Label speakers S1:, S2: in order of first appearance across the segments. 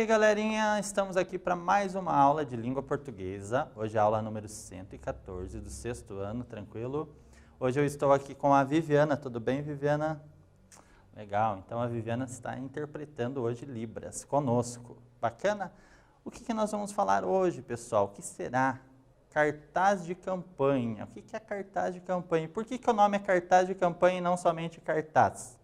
S1: aí, galerinha, estamos aqui para mais uma aula de língua portuguesa. Hoje é a aula número 114 do sexto ano, tranquilo? Hoje eu estou aqui com a Viviana, tudo bem, Viviana? Legal, então a Viviana está interpretando hoje Libras conosco. Bacana? O que nós vamos falar hoje, pessoal? O que será? Cartaz de campanha. O que é cartaz de campanha? Por que o nome é cartaz de campanha e não somente cartaz?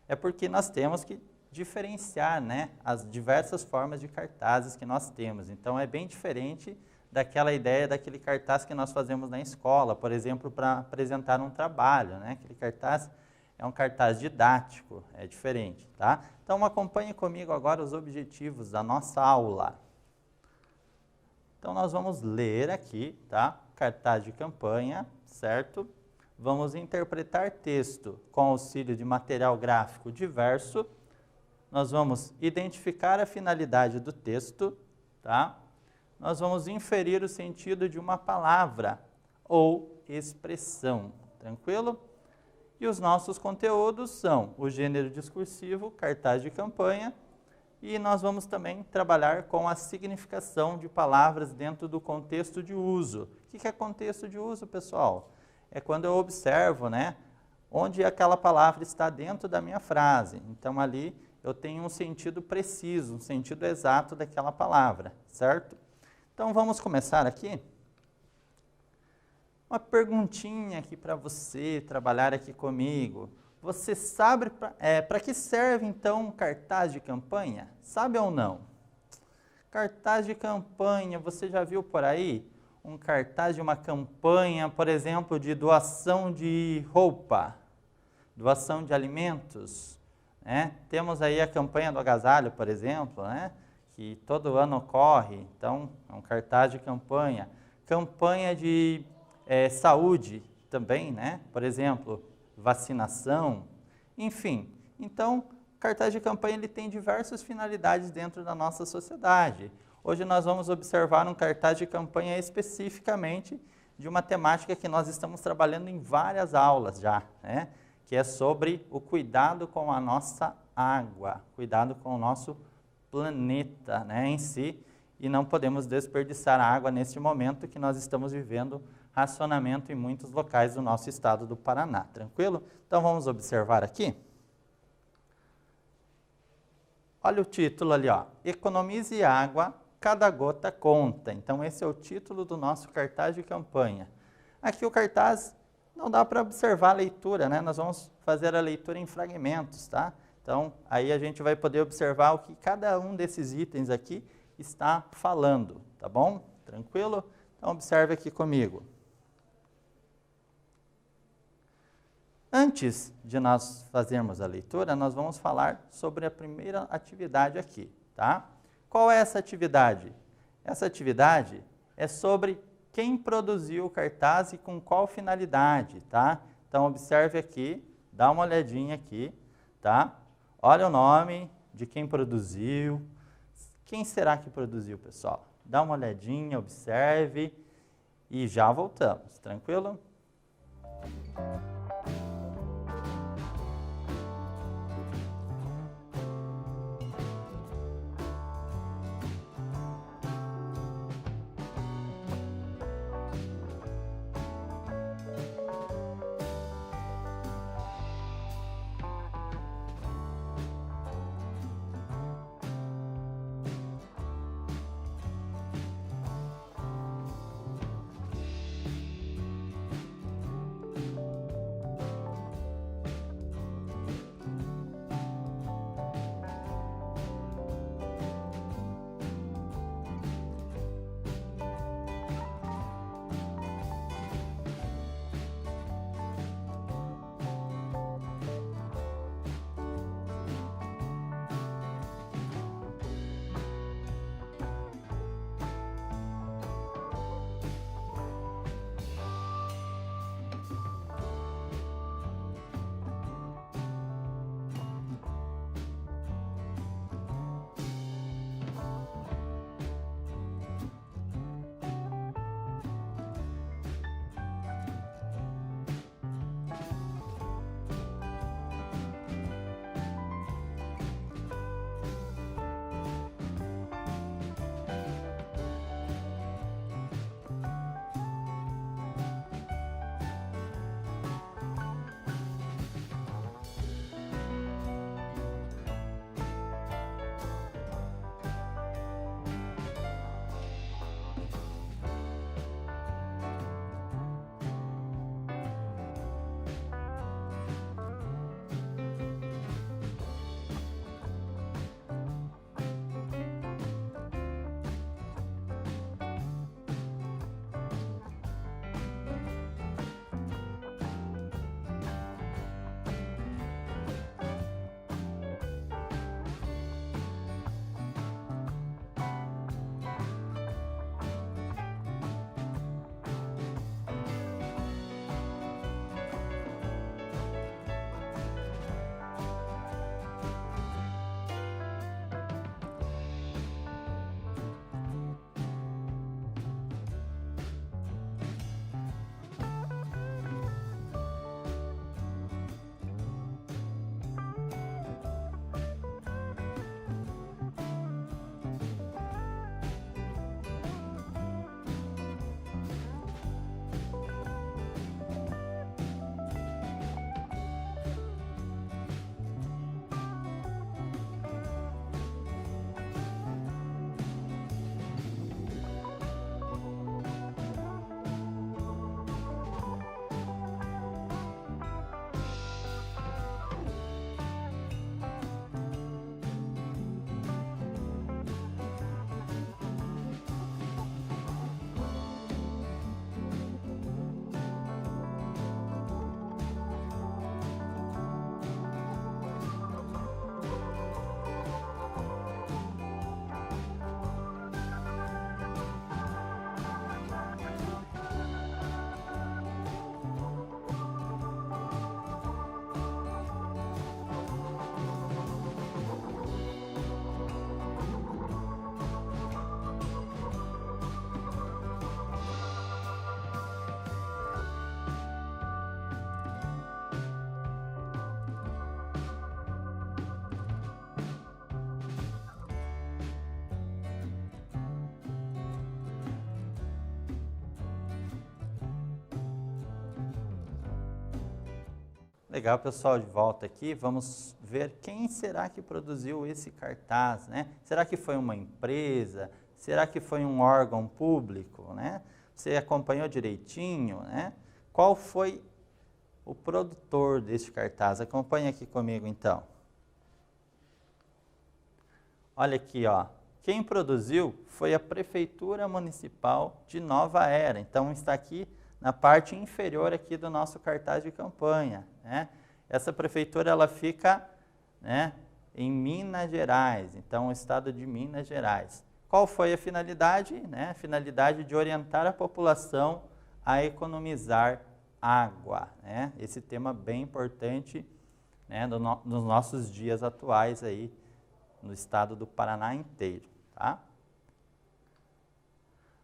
S1: É porque nós temos que diferenciar, né, as diversas formas de cartazes que nós temos. Então, é bem diferente daquela ideia daquele cartaz que nós fazemos na escola, por exemplo, para apresentar um trabalho, né? Aquele cartaz é um cartaz didático, é diferente, tá? Então, acompanhe comigo agora os objetivos da nossa aula. Então, nós vamos ler aqui, tá? Cartaz de campanha, certo? Vamos interpretar texto com auxílio de material gráfico diverso. Nós vamos identificar a finalidade do texto, tá? Nós vamos inferir o sentido de uma palavra ou expressão, tranquilo? E os nossos conteúdos são o gênero discursivo, cartaz de campanha, e nós vamos também trabalhar com a significação de palavras dentro do contexto de uso. O que é contexto de uso, pessoal? É quando eu observo, né, onde aquela palavra está dentro da minha frase. Então, ali eu tenho um sentido preciso, um sentido exato daquela palavra, certo? Então, vamos começar aqui? Uma perguntinha aqui para você trabalhar aqui comigo. Você sabe para que serve, então, um cartaz de campanha? Sabe ou não? Cartaz de campanha, você já viu por aí? Um cartaz de uma campanha, por exemplo, de doação de roupa, doação de alimentos, né? Temos aí a campanha do agasalho, por exemplo, né? Que todo ano ocorre, então é um cartaz de campanha. Campanha de saúde também, né? Por exemplo, vacinação, enfim. Então, o cartaz de campanha ele tem diversas finalidades dentro da nossa sociedade. Hoje nós vamos observar um cartaz de campanha especificamente de uma temática que nós estamos trabalhando em várias aulas já, né? Que é sobre o cuidado com a nossa água, cuidado com o nosso planeta, né, em si, e não podemos desperdiçar a água neste momento que nós estamos vivendo racionamento em muitos locais do nosso estado do Paraná, tranquilo? Então vamos observar aqui. Olha o título ali, ó, economize água, cada gota conta. Então esse é o título do nosso cartaz de campanha. Aqui o cartaz não dá para observar a leitura, né? Nós vamos fazer a leitura em fragmentos, tá? Então, aí a gente vai poder observar o que cada um desses itens aqui está falando, tá bom? Tranquilo? Então, observe aqui comigo. Antes de nós fazermos a leitura, nós vamos falar sobre a primeira atividade aqui, tá? Qual é essa atividade? Essa atividade é sobre quem produziu o cartaz e com qual finalidade, tá? Então, observe aqui, dá uma olhadinha aqui, tá? Olha o nome de quem produziu. Quem será que produziu, pessoal? Dá uma olhadinha, observe e já voltamos, tranquilo? Legal, pessoal, de volta aqui. Vamos ver quem será que produziu esse cartaz, né? Será que foi uma empresa? Será que foi um órgão público, né? Você acompanhou direitinho, né? Qual foi o produtor desse cartaz? Acompanhe aqui comigo, então. Olha aqui, ó. Quem produziu foi a Prefeitura Municipal de Nova Era. Então, está aqui na parte inferior aqui do nosso cartaz de campanha, né? Essa prefeitura, ela fica, né, em Minas Gerais, então, o estado de Minas Gerais. Qual foi a finalidade? Né? A finalidade de orientar a população a economizar água, né? Esse tema bem importante, né, nos nossos dias atuais aí, no estado do Paraná inteiro, tá?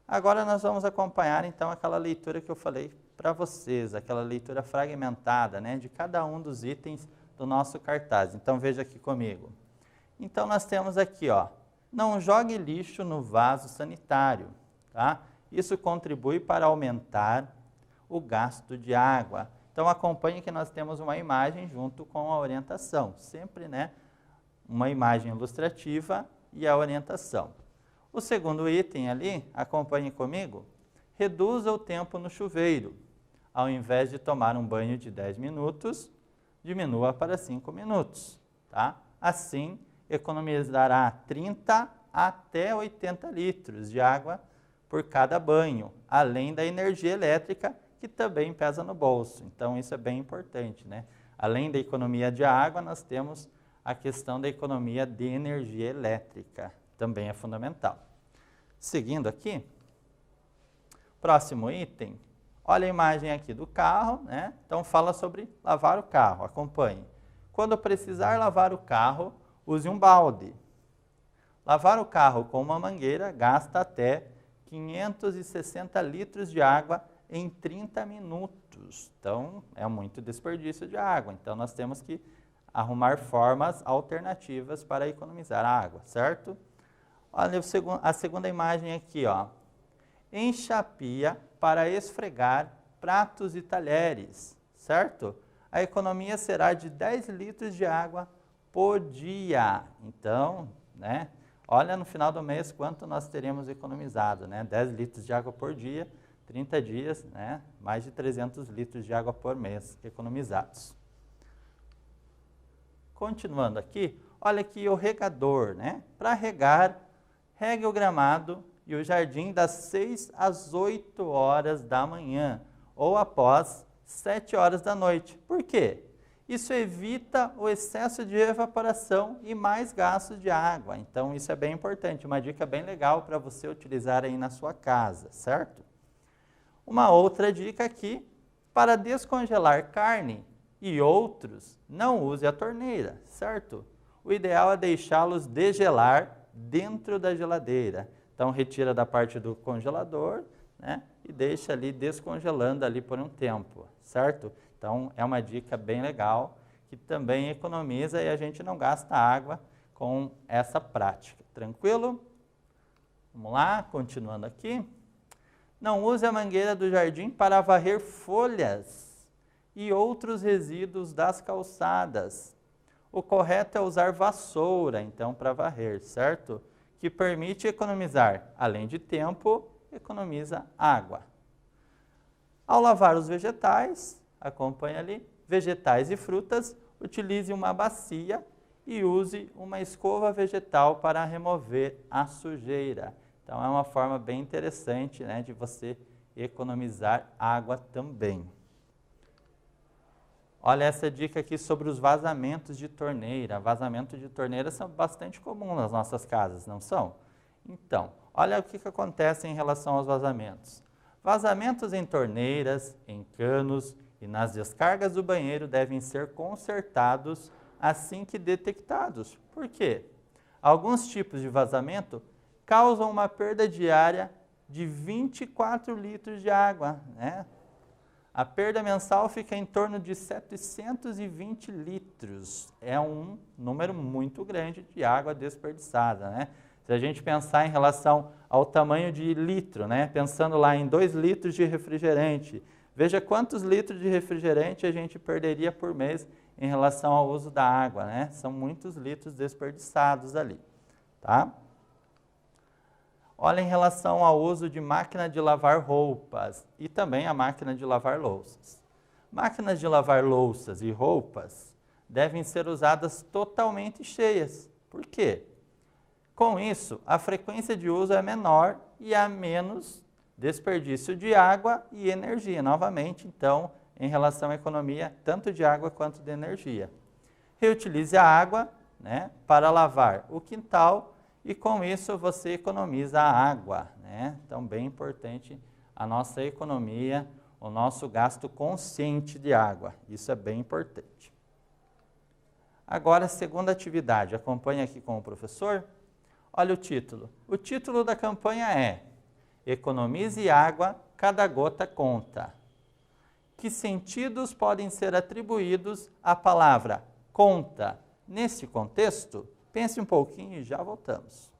S1: Agora nós vamos acompanhar então aquela leitura que eu falei para vocês, aquela leitura fragmentada, né, de cada um dos itens do nosso cartaz. Então veja aqui comigo. Então nós temos aqui, ó, não jogue lixo no vaso sanitário, tá? Isso contribui para aumentar o gasto de água. Então acompanhe que nós temos uma imagem junto com a orientação, sempre, né, uma imagem ilustrativa e a orientação. O segundo item ali, acompanhe comigo, reduza o tempo no chuveiro. Ao invés de tomar um banho de 10 minutos, diminua para 5 minutos. Tá? Assim, economizará 30 até 80 litros de água por cada banho, além da energia elétrica, que também pesa no bolso. Então, isso é bem importante, né? Além da economia de água, nós temos a questão da economia de energia elétrica. Também é fundamental. Seguindo aqui, próximo item, olha a imagem aqui do carro, né? Então fala sobre lavar o carro, acompanhe. Quando precisar lavar o carro, use um balde. Lavar o carro com uma mangueira gasta até 560 litros de água em 30 minutos. Então é muito desperdício de água, então nós temos que arrumar formas alternativas para economizar água, certo? Olha a segunda imagem aqui, ó. Encha a pia para esfregar pratos e talheres, certo? A economia será de 10 litros de água por dia. Então, né, olha no final do mês quanto nós teremos economizado, né? 10 litros de água por dia, 30 dias, né? Mais de 300 litros de água por mês economizados. Continuando aqui, olha aqui o regador, né? Para regar, regue o gramado e o jardim das 6 às 8 horas da manhã ou após 7 horas da noite. Por quê? Isso evita o excesso de evaporação e mais gasto de água. Então, isso é bem importante, uma dica bem legal para você utilizar aí na sua casa, certo? Uma outra dica aqui, para descongelar carne e outros, não use a torneira, certo? O ideal é deixá-los degelar dentro da geladeira. Então, retira da parte do congelador, né, e deixa ali descongelando ali por um tempo, certo? Então, é uma dica bem legal, que também economiza e a gente não gasta água com essa prática. Tranquilo? Vamos lá, continuando aqui. Não use a mangueira do jardim para varrer folhas e outros resíduos das calçadas. O correto é usar vassoura, então, para varrer, certo? Que permite economizar, além de tempo, economiza água. Ao lavar os vegetais, acompanhe ali, vegetais e frutas, utilize uma bacia e use uma escova vegetal para remover a sujeira. Então, é uma forma bem interessante, né, de você economizar água também. Olha essa dica aqui sobre os vazamentos de torneira. Vazamentos de torneira são bastante comuns nas nossas casas, não são? Então, olha o que acontece em relação aos vazamentos. Vazamentos em torneiras, em canos e nas descargas do banheiro devem ser consertados assim que detectados. Por quê? Alguns tipos de vazamento causam uma perda diária de 24 litros de água, né? A perda mensal fica em torno de 720 litros. É um número muito grande de água desperdiçada, né? Se a gente pensar em relação ao tamanho de litro, né? Pensando lá em 2 litros de refrigerante, Veja quantos litros de refrigerante a gente perderia por mês em relação ao uso da água, né? São muitos litros desperdiçados ali, tá? Olha em relação ao uso de máquina de lavar roupas e também a máquina de lavar louças. Máquinas de lavar louças e roupas devem ser usadas totalmente cheias. Por quê? Com isso, a frequência de uso é menor e há menos desperdício de água e energia. Novamente, então, em relação à economia, tanto de água quanto de energia. Reutilize a água, né, para lavar o quintal e com isso você economiza a água, né? Então, bem importante a nossa economia, o nosso gasto consciente de água. Isso é bem importante. Agora, a segunda atividade. Acompanhe aqui com o professor. Olha o título. O título da campanha é Economize água, cada gota conta. Que sentidos podem ser atribuídos à palavra conta? Nesse contexto, pense um pouquinho e já voltamos.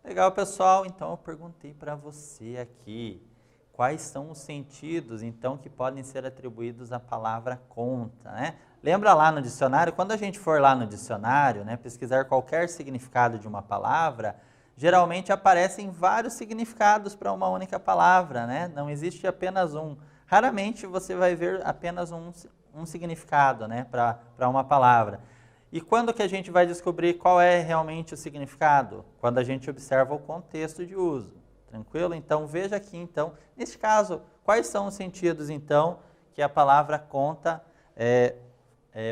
S1: Legal, pessoal. Então, eu perguntei para você aqui, quais são os sentidos, então, que podem ser atribuídos à palavra conta, né? Lembra lá no dicionário? Quando a gente for lá no dicionário, né, pesquisar qualquer significado de uma palavra, geralmente aparecem vários significados para uma única palavra, né? Não existe apenas um. Raramente você vai ver apenas um significado, né, para uma palavra. E quando que a gente vai descobrir qual é realmente o significado? Quando a gente observa o contexto de uso. Tranquilo? Então, veja aqui, então, neste caso, quais são os sentidos, então, que a palavra conta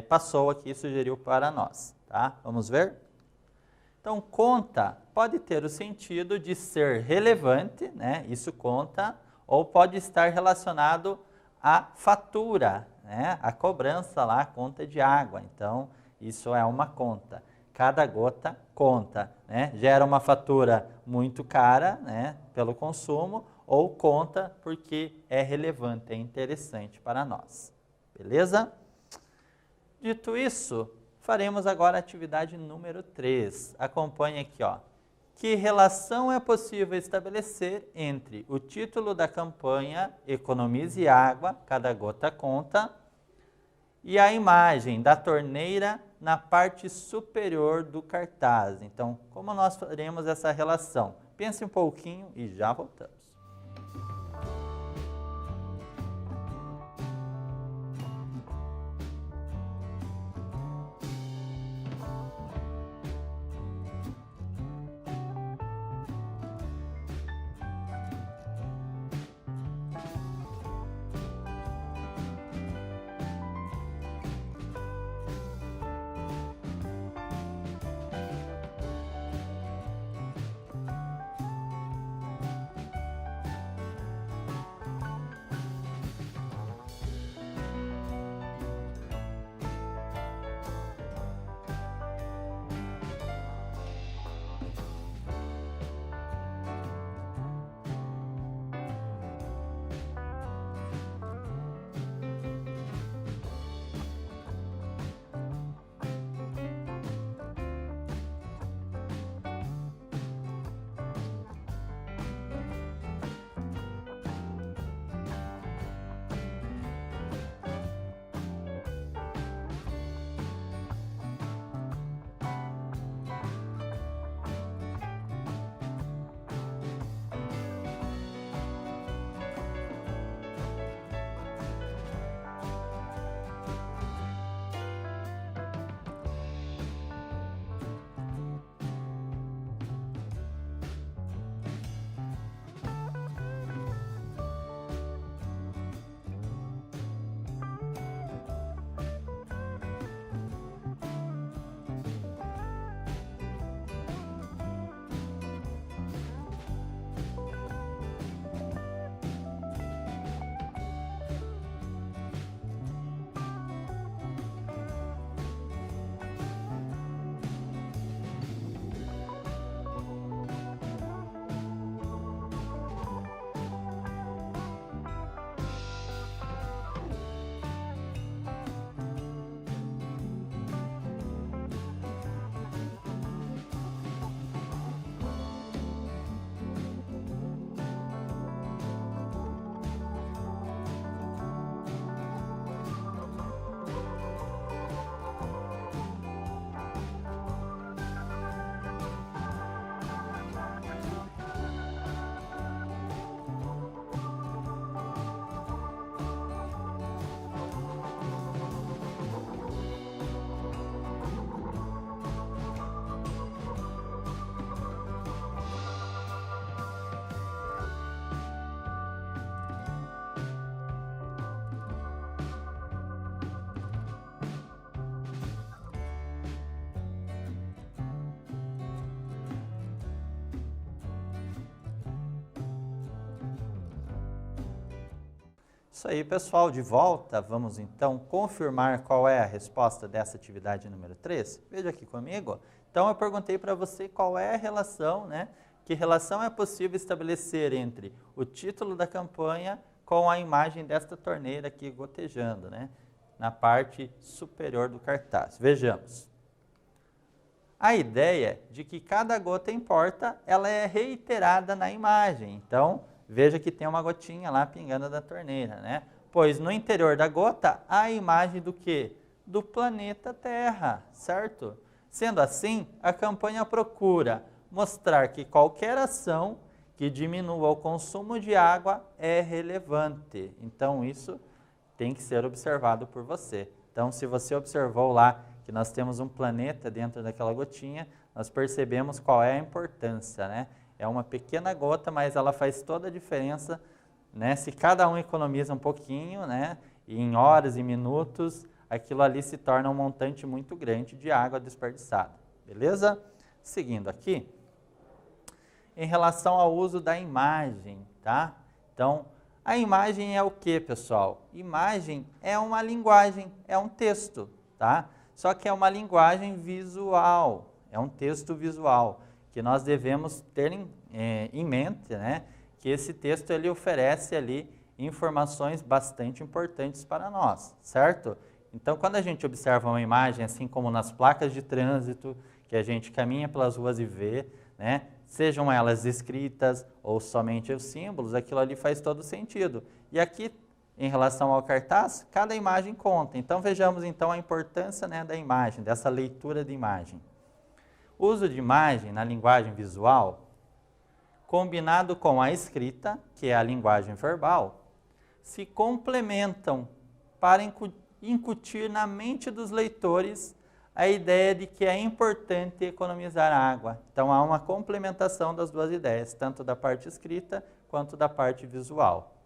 S1: passou aqui, sugeriu para nós. Tá? Vamos ver? Então, conta pode ter o sentido de ser relevante, né? Isso conta, ou pode estar relacionado à fatura, né? A cobrança lá, a conta de água. Então, isso é uma conta. Cada gota conta, né? Gera uma fatura muito cara, né? Pelo consumo, ou conta porque é relevante, é interessante para nós. Beleza? Dito isso, faremos agora a atividade número 3. Acompanhe aqui, ó. Que relação é possível estabelecer entre o título da campanha Economize Água, cada gota conta, e a imagem da torneira na parte superior do cartaz? Então, como nós faremos essa relação? Pense um pouquinho e já voltamos. Isso aí, pessoal, de volta, vamos então confirmar qual é a resposta dessa atividade número 3. Veja aqui comigo. Então, eu perguntei para você qual é a relação, né? Que relação é possível estabelecer entre o título da campanha com a imagem desta torneira aqui gotejando, né? Na parte superior do cartaz. Vejamos. A ideia de que cada gota importa, ela é reiterada na imagem. Então, veja que tem uma gotinha lá pingando da torneira, né? Pois no interior da gota há a imagem do quê? Do planeta Terra, certo? Sendo assim, a campanha procura mostrar que qualquer ação que diminua o consumo de água é relevante. Então, isso tem que ser observado por você. Então, se você observou lá que nós temos um planeta dentro daquela gotinha, nós percebemos qual é a importância, né? É uma pequena gota, mas ela faz toda a diferença, né? Se cada um economiza um pouquinho, né? E em horas e minutos, aquilo ali se torna um montante muito grande de água desperdiçada. Beleza? Seguindo aqui, em relação ao uso da imagem, tá? Então, a imagem é o que, pessoal? Imagem é uma linguagem, é um texto, tá? Só que é uma linguagem visual, é um texto visual, que nós devemos ter em mente, né? Que esse texto ele oferece ali informações bastante importantes para nós, certo? Então, quando a gente observa uma imagem, assim como nas placas de trânsito, que a gente caminha pelas ruas e vê, né? Sejam elas escritas ou somente os símbolos, aquilo ali faz todo sentido. E aqui, em relação ao cartaz, cada imagem conta. Então, vejamos então a importância, né, da imagem, dessa leitura de imagem. O uso de imagem na linguagem visual, combinado com a escrita, que é a linguagem verbal, se complementam para incutir na mente dos leitores a ideia de que é importante economizar água. Então, há uma complementação das duas ideias, tanto da parte escrita quanto da parte visual.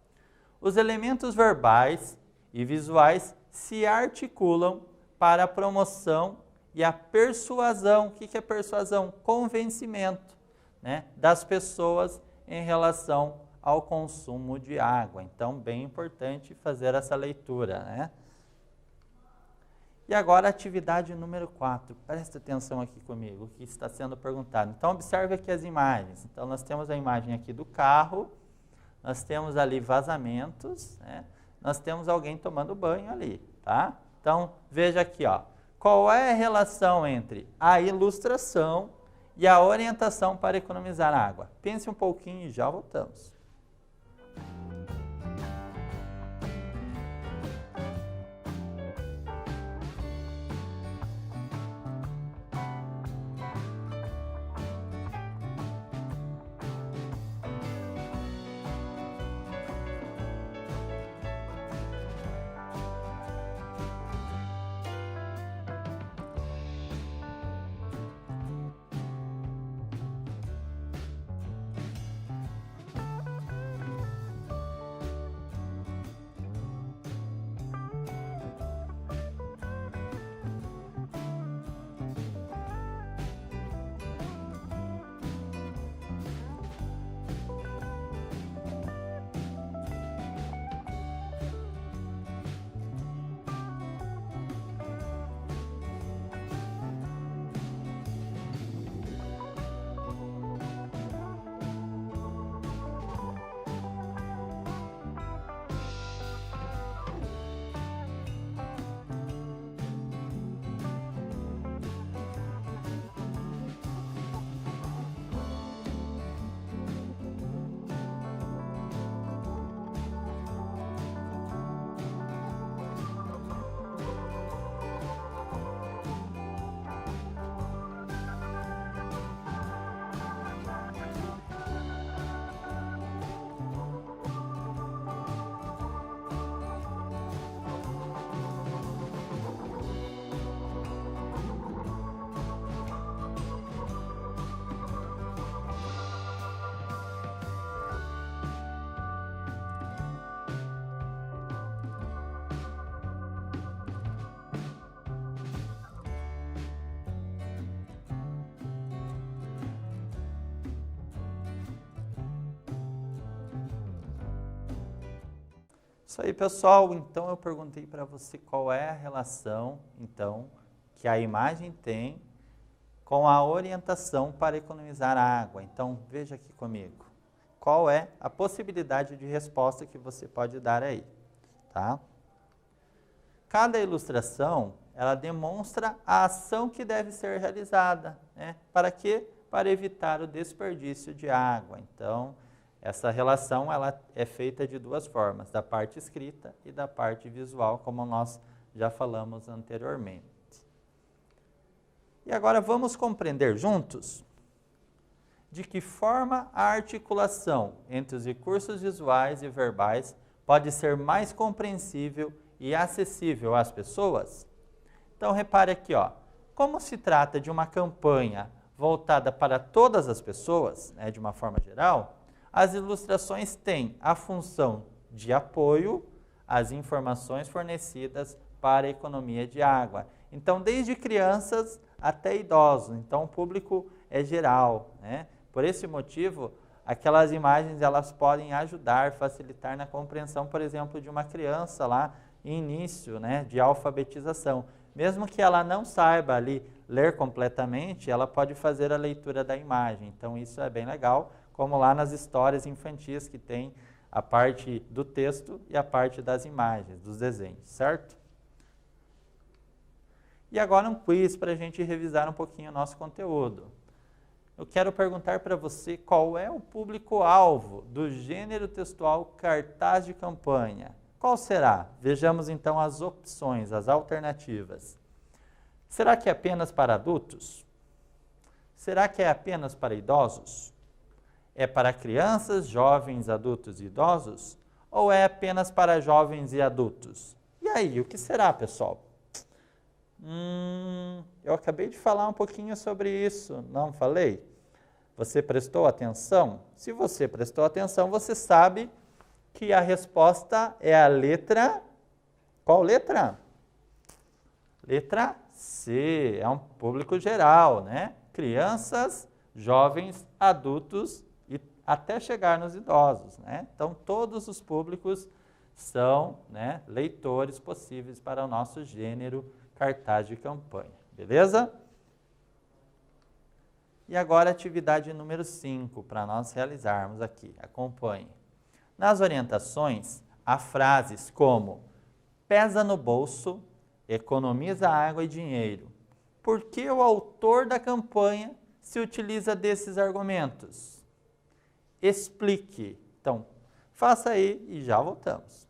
S1: Os elementos verbais e visuais se articulam para a promoção e a persuasão. O que é persuasão? Convencimento, né, das pessoas em relação ao consumo de água. Então, bem importante fazer essa leitura, né? E agora a atividade número 4. Presta atenção aqui comigo, o que está sendo perguntado. Então, observe aqui as imagens. Então, nós temos a imagem aqui do carro, nós temos ali vazamentos, né? Nós temos alguém tomando banho ali, tá? Então, veja aqui, ó. Qual é a relação entre a ilustração e a orientação para economizar água? Pense um pouquinho e já voltamos. Isso aí, pessoal. Então, eu perguntei para você qual é a relação, então, que a imagem tem com a orientação para economizar água. Então, veja aqui comigo. Qual é a possibilidade de resposta que você pode dar aí, tá? Cada ilustração, ela demonstra a ação que deve ser realizada, né? Para quê? Para evitar o desperdício de água. Então, essa relação ela é feita de duas formas, da parte escrita e da parte visual, como nós já falamos anteriormente. E agora vamos compreender juntos de que forma a articulação entre os recursos visuais e verbais pode ser mais compreensível e acessível às pessoas. Então repare aqui, ó, como se trata de uma campanha voltada para todas as pessoas, né, de uma forma geral, as ilustrações têm a função de apoio às informações fornecidas para a economia de água. Então, desde crianças até idosos. Então, o público é geral, né? Por esse motivo, aquelas imagens elas podem ajudar, facilitar na compreensão, por exemplo, de uma criança lá em início, né, de alfabetização. Mesmo que ela não saiba ali ler completamente, ela pode fazer a leitura da imagem. Então isso é bem legal, como lá nas histórias infantis que tem a parte do texto e a parte das imagens, dos desenhos, certo? E agora um quiz para a gente revisar um pouquinho o nosso conteúdo. Eu quero perguntar para você qual é o público-alvo do gênero textual cartaz de campanha. Qual será? Vejamos então as opções, as alternativas. Será que é apenas para adultos? Será que é apenas para idosos? É para crianças, jovens, adultos e idosos? Ou é apenas para jovens e adultos? E aí, o que será, pessoal? Eu acabei de falar um pouquinho sobre isso, não falei? Você prestou atenção? Se você prestou atenção, você sabe que a resposta é a letra... Qual letra? Letra C, é um público geral, né? Crianças, jovens, adultos e até chegar nos idosos, né? Então, todos os públicos são, né, leitores possíveis para o nosso gênero cartaz de campanha, beleza? E agora a atividade número 5, para nós realizarmos aqui. Acompanhe. Nas orientações, há frases como pesa no bolso, economiza água e dinheiro. Por que o autor da campanha se utiliza desses argumentos? Explique. Então, faça aí e já voltamos.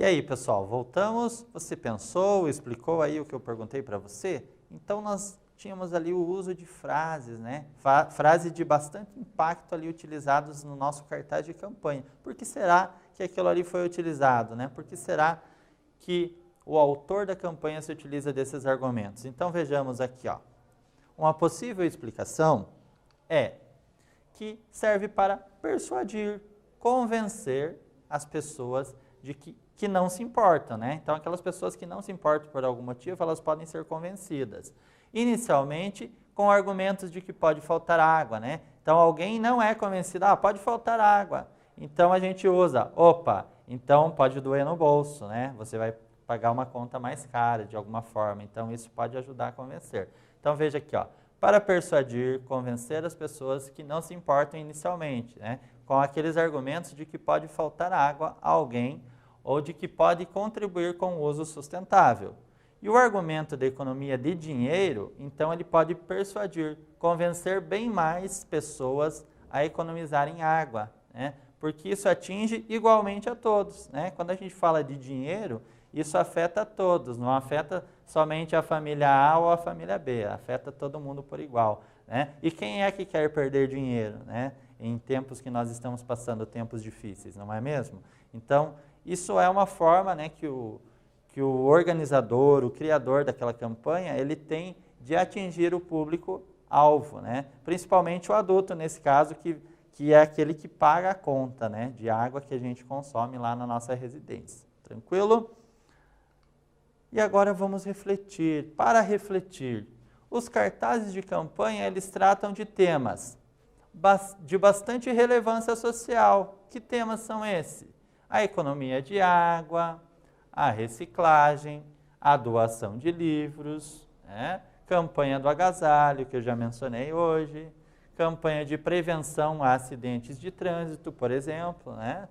S1: E aí, pessoal, voltamos? Você pensou, explicou aí o que eu perguntei para você? Então, nós tínhamos ali o uso de frases, né? Frases de bastante impacto ali utilizados no nosso cartaz de campanha. Por que será que aquilo ali foi utilizado, né? Por que será que o autor da campanha se utiliza desses argumentos? Então, vejamos aqui, ó. Uma possível explicação é que serve para persuadir, convencer as pessoas de que não se importam, né? Então, aquelas pessoas que não se importam por algum motivo, elas podem ser convencidas. Inicialmente, com argumentos de que pode faltar água, né? Então, alguém não é convencido, pode faltar água. Então, a gente usa, então pode doer no bolso, né? Você vai pagar uma conta mais cara, de alguma forma. Então, isso pode ajudar a convencer. Então, veja aqui, ó. Para persuadir, convencer as pessoas que não se importam inicialmente, né? Com aqueles argumentos de que pode faltar água a alguém ou de que pode contribuir com o uso sustentável. E o argumento da economia de dinheiro, então ele pode persuadir, convencer bem mais pessoas a economizarem água, né? Porque isso atinge igualmente a todos, né? Quando a gente fala de dinheiro, isso afeta a todos, não afeta somente a família A ou a família B, afeta todo mundo por igual, né? E quem é que quer perder dinheiro, né? Em tempos que nós estamos passando, tempos difíceis, não é mesmo? Então, isso é uma forma, né, que o organizador, o criador daquela campanha, ele tem de atingir o público-alvo, né? Principalmente o adulto, nesse caso, que é aquele que paga a conta, né, de água que a gente consome lá na nossa residência. Tranquilo? E agora vamos refletir. Para refletir, os cartazes de campanha, eles tratam de temas de bastante relevância social. Que temas são esses? A economia de água, a reciclagem, a doação de livros, né? Campanha do agasalho, que eu já mencionei hoje, campanha de prevenção a acidentes de trânsito, por exemplo, né?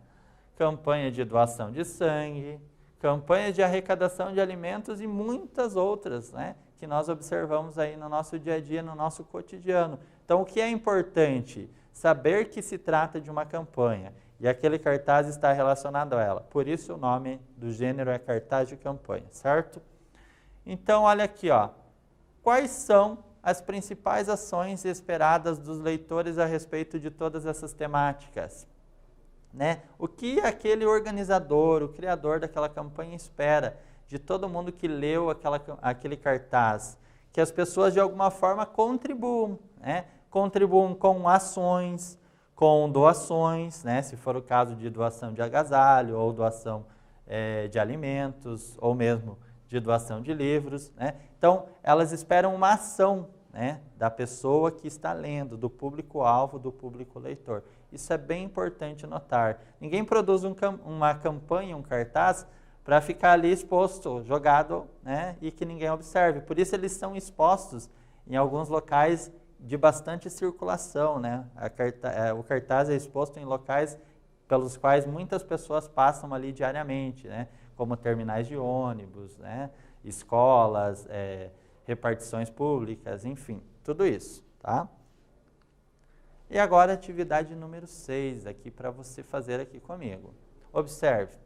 S1: Campanha de doação de sangue, campanha de arrecadação de alimentos e muitas outras, né? Que nós observamos aí no nosso dia a dia, no nosso cotidiano. Então, o que é importante? Saber que se trata de uma campanha e aquele cartaz está relacionado a ela. Por isso o nome do gênero é cartaz de campanha, certo? Então, olha aqui, ó. Quais são as principais ações esperadas dos leitores a respeito de todas essas temáticas? Né? O que aquele organizador, o criador daquela campanha espera de todo mundo que leu aquele cartaz? Que as pessoas de alguma forma contribuam, né? Contribuam com ações, com doações, né? Se for o caso de doação de agasalho ou doação de alimentos ou mesmo de doação de livros, né? Então, elas esperam uma ação, né, da pessoa que está lendo, do público-alvo, do público leitor. Isso é bem importante notar. Ninguém produz uma campanha, um cartaz, para ficar ali exposto, jogado, né, e que ninguém observe. Por isso eles são expostos em alguns locais de bastante circulação, né? O cartaz é exposto em locais pelos quais muitas pessoas passam ali diariamente, né? Como terminais de ônibus, né? Escolas, repartições públicas, enfim, tudo isso, tá? E agora a atividade número 6 aqui para você fazer aqui comigo. Observe.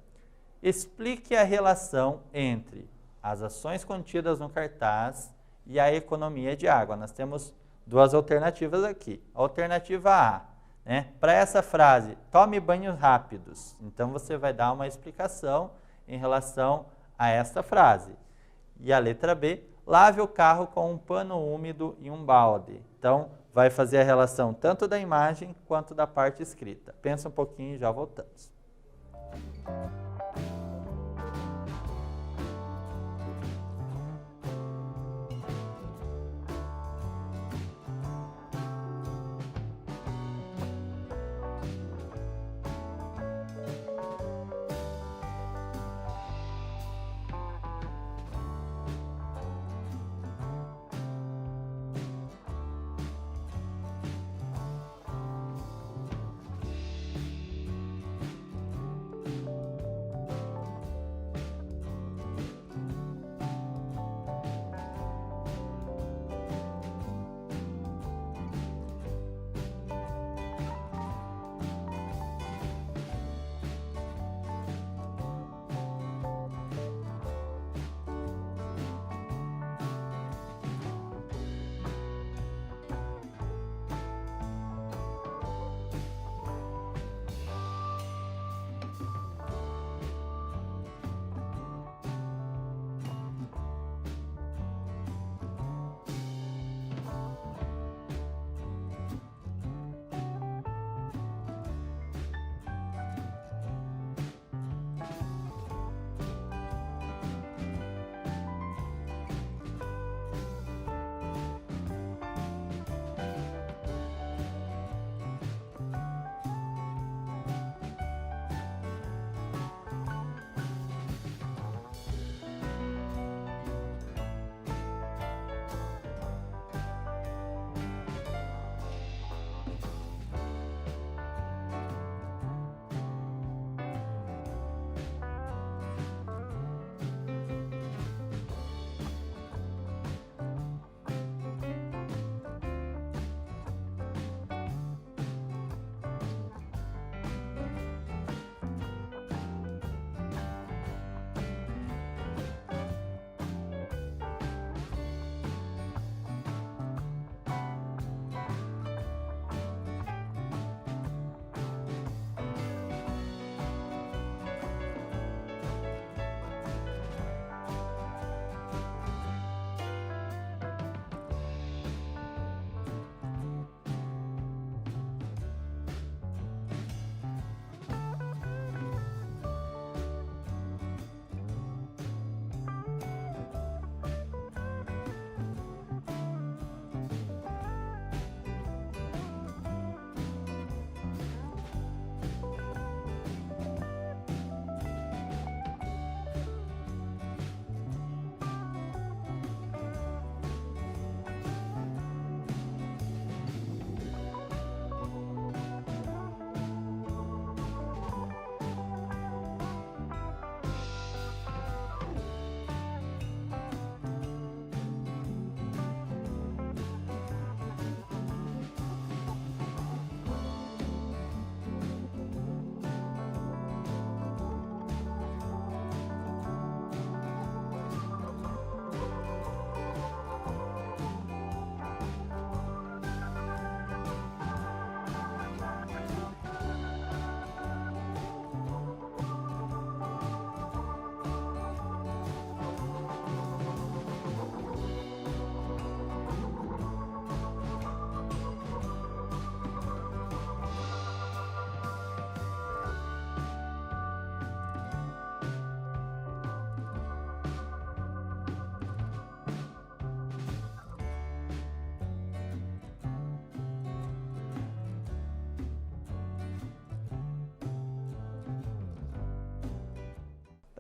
S1: Explique a relação entre as ações contidas no cartaz e a economia de água. Nós temos duas alternativas aqui. Alternativa A, né? Para essa frase, tome banhos rápidos. Então, você vai dar uma explicação em relação a esta frase. E a letra B, lave o carro com um pano úmido e um balde. Então, vai fazer a relação tanto da imagem quanto da parte escrita. Pensa um pouquinho e já voltamos.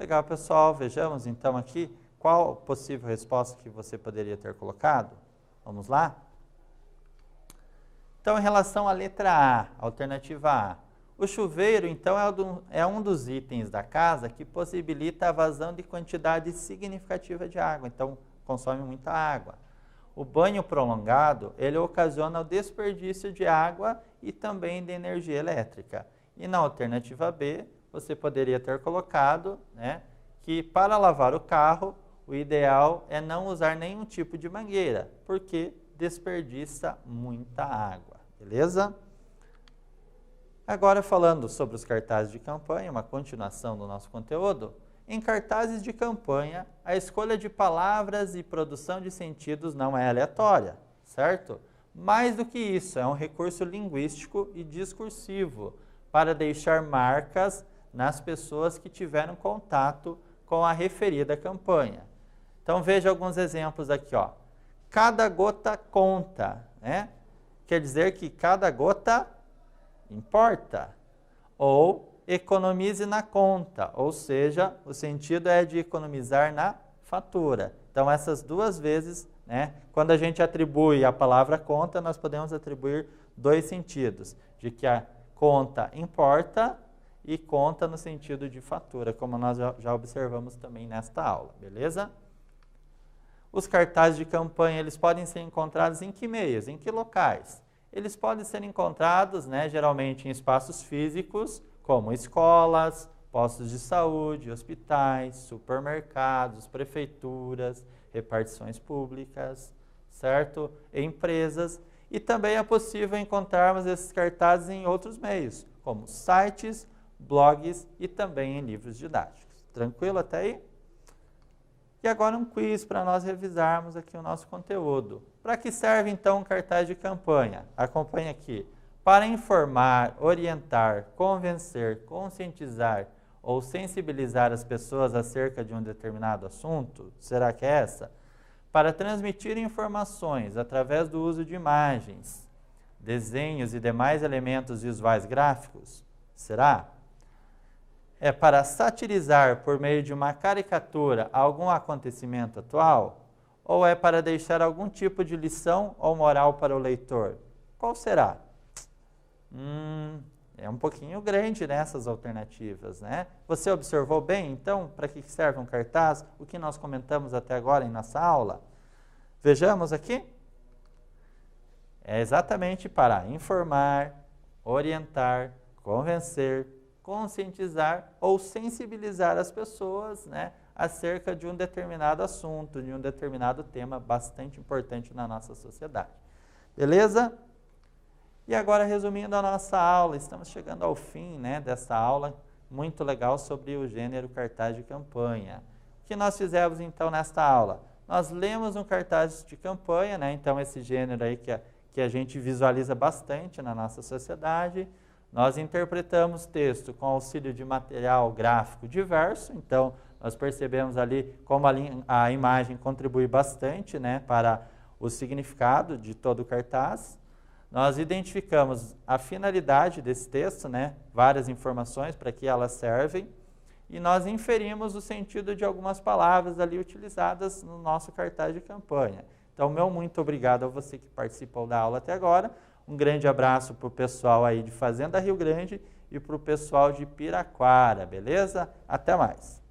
S1: Legal, pessoal. Vejamos então aqui qual possível resposta que você poderia ter colocado. Vamos lá? Então, em relação à letra A, alternativa A, o chuveiro, então, é um dos itens da casa que possibilita a vazão de quantidade significativa de água, então consome muita água. O banho prolongado, ele ocasiona o desperdício de água e também de energia elétrica. E na alternativa B, você poderia ter colocado, né, que para lavar o carro, o ideal é não usar nenhum tipo de mangueira, porque desperdiça muita água, beleza? Agora falando sobre os cartazes de campanha, uma continuação do nosso conteúdo. Em cartazes de campanha, a escolha de palavras e produção de sentidos não é aleatória, certo? Mais do que isso, é um recurso linguístico e discursivo para deixar marcas nas pessoas que tiveram contato com a referida campanha. Então veja alguns exemplos aqui, ó. Cada gota conta, né? Quer dizer que cada gota importa. Ou economize na conta, ou seja, o sentido é de economizar na fatura. Então essas duas vezes, né, quando a gente atribui a palavra conta, nós podemos atribuir dois sentidos, de que a conta importa e conta no sentido de fatura, como nós já observamos também nesta aula, beleza? Os cartazes de campanha, eles podem ser encontrados em que meios, em que locais? Eles podem ser encontrados, né, geralmente em espaços físicos, como escolas, postos de saúde, hospitais, supermercados, prefeituras, repartições públicas, certo? Empresas. E também é possível encontrarmos esses cartazes em outros meios, como sites, blogs e também em livros didáticos. Tranquilo até aí? E agora um quiz para nós revisarmos aqui o nosso conteúdo. Para que serve então um cartaz de campanha? Acompanhe aqui. Para informar, orientar, convencer, conscientizar ou sensibilizar as pessoas acerca de um determinado assunto? Será que é essa? Para transmitir informações através do uso de imagens, desenhos e demais elementos visuais gráficos? Será? É para satirizar por meio de uma caricatura algum acontecimento atual? Ou é para deixar algum tipo de lição ou moral para o leitor? Qual será? É um pouquinho grande nessas alternativas, né? Você observou bem, então, para que serve um cartaz? O que nós comentamos até agora em nossa aula? Vejamos aqui. É exatamente para informar, orientar, convencer, conscientizar ou sensibilizar as pessoas, né, acerca de um determinado assunto, de um determinado tema bastante importante na nossa sociedade. Beleza? E agora, resumindo a nossa aula, estamos chegando ao fim, né, dessa aula muito legal sobre o gênero cartaz de campanha. O que nós fizemos então nesta aula? Nós lemos um cartaz de campanha, né, então esse gênero aí que a gente visualiza bastante na nossa sociedade. Nós interpretamos texto com auxílio de material gráfico diverso, então nós percebemos ali como a imagem contribui bastante, né, para o significado de todo o cartaz. Nós identificamos a finalidade desse texto, né, várias informações para que elas servem, e nós inferimos o sentido de algumas palavras ali utilizadas no nosso cartaz de campanha. Então, meu muito obrigado a você que participou da aula até agora. Um grande abraço para o pessoal aí de Fazenda Rio Grande e para o pessoal de Piraquara, beleza? Até mais!